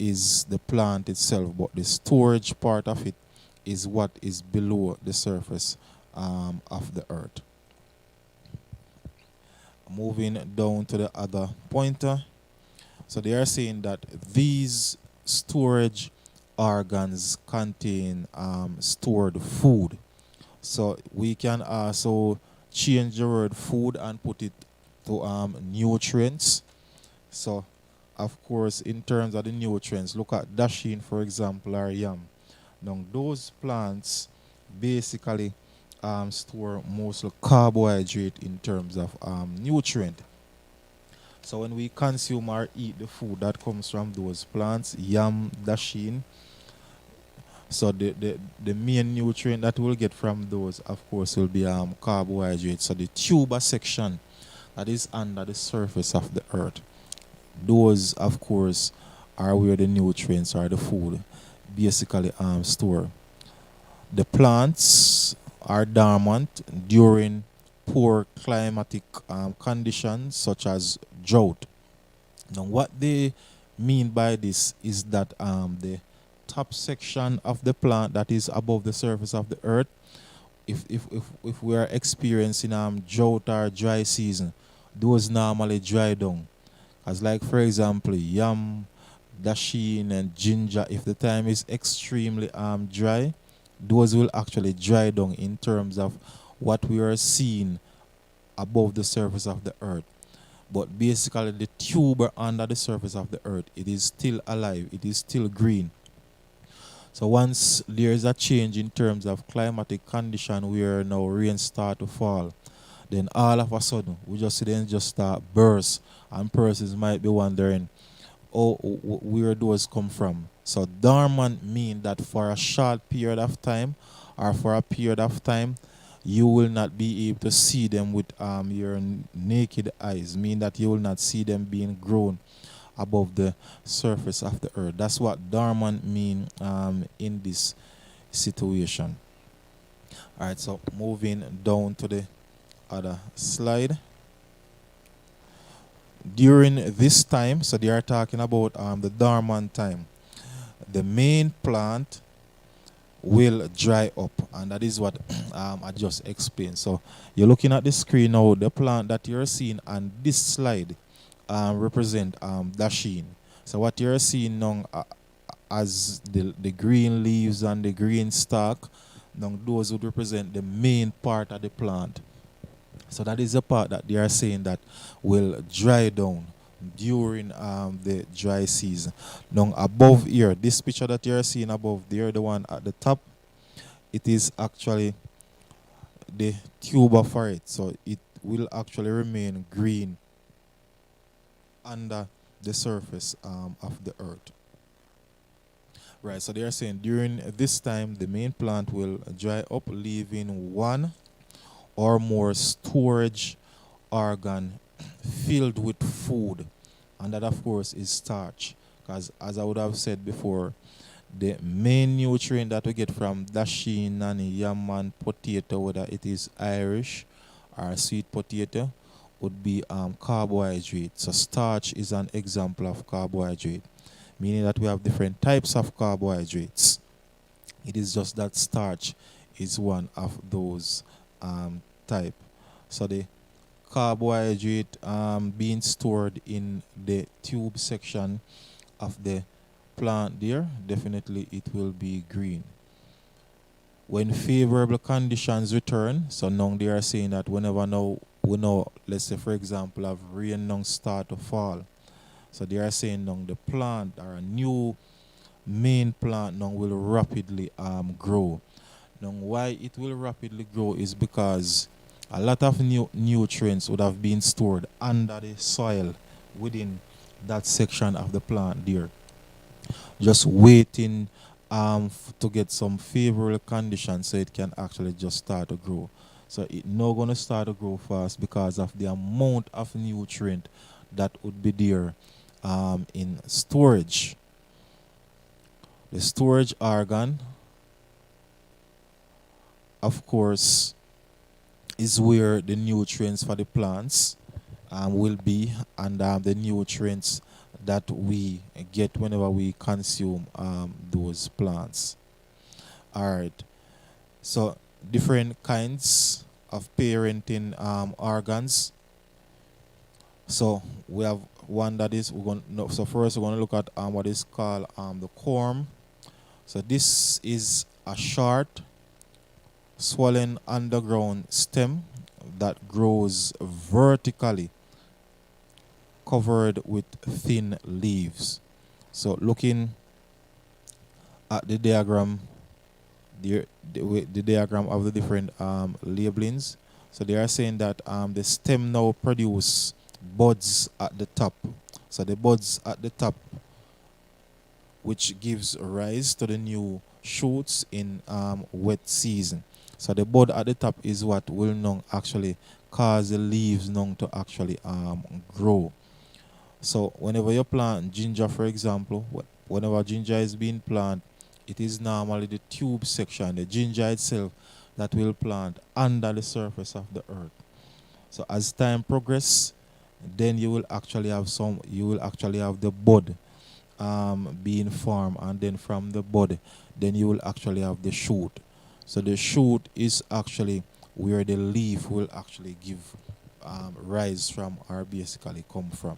is the plant itself, but the storage part of it is what is below the surface of the earth. Moving down to the other pointer. So they are saying that these storage organs contain stored food. So we can also change the word food and put it to nutrients. So of course, in terms of the nutrients, look at dasheen, for example, or yam. Now those plants basically store mostly carbohydrate in terms of nutrient. So when we consume or eat the food that comes from those plants, yam, dasheen, so the main nutrient that we'll get from those, of course, will be carbohydrates. So the tuber section that is under the surface of the earth, those, of course, are where the nutrients or the food basically store. The plants are dormant during poor climatic conditions such as drought. Now, what they mean by this is that the top section of the plant that is above the surface of the earth, if we are experiencing drought or dry season, those normally dry down. As like for example, yam, dasheen, and ginger, if the time is extremely dry, those will actually dry down in terms of what we are seeing above the surface of the earth. But basically the tuber under the surface of the earth, it is still alive, it is still green. So once there is a change in terms of climatic condition where now rain start to fall, then all of a sudden we just see them just start burst, and persons might be wondering, oh, where those come from. So dormant mean that for a short period of time or for a period of time, you will not be able to see them with your naked eyes, mean that you will not see them being grown above the surface of the earth. That's what dormant mean in this situation. All right, so moving down to the other slide. During this time, so they are talking about the dormant time, the main plant will dry up, and that is what I just explained. So you're looking at the screen now, the plant that you're seeing on this slide represent dasheen. So what you're seeing now as the green leaves and the green stalk, now those would represent the main part of the plant. So that is the part that they are saying that will dry down during the dry season. Now above here, this picture that you're seeing above there, the one at the top, it is actually the tuber for it. So it will actually remain green under the surface of the earth. Right, so they are saying during this time the main plant will dry up, leaving one or more storage organ filled with food, and that of course is starch, because as I would have said before, the main nutrient that we get from dasheen and yam and potato, whether it is Irish or sweet potato, would be carbohydrate. So starch is an example of carbohydrate, meaning that we have different types of carbohydrates. It is just that starch is one of those type. So the carbohydrate being stored in the tube section of the plant there, definitely it will be green. When favorable conditions return, so now they are saying that whenever now we know, let's say for example, have rain now start to fall. So they are saying now the plant or a new main plant now will rapidly grow. Now why it will rapidly grow is because a lot of new nutrients would have been stored under the soil within that section of the plant there, just waiting to get some favorable conditions so it can actually just start to grow. So it's not going to start to grow fast because of the amount of nutrient that would be there in storage. The storage organ, of course, is where the nutrients for the plants will be, and the nutrients that we get whenever we consume those plants. All right. So different kinds of parenting organs. So we have one that is we're going. No, so first we're going to look at what is called the corm. So this is a short, swollen underground stem that grows vertically, covered with thin leaves. So looking at the diagram, the diagram of the different labelings. So they are saying that the stem now produce buds at the top. So the buds at the top, which gives rise to the new shoots in wet season. So the bud at the top is what will now actually cause the leaves now to actually grow. So whenever you plant ginger, for example, whenever ginger is being planted, it is normally the tube section, the ginger itself, that will plant under the surface of the earth. So as time progresses, then you will actually have the bud being formed, and then from the bud, then you will actually have the shoot. So the shoot is actually where the leaf will actually give rise from or basically come from.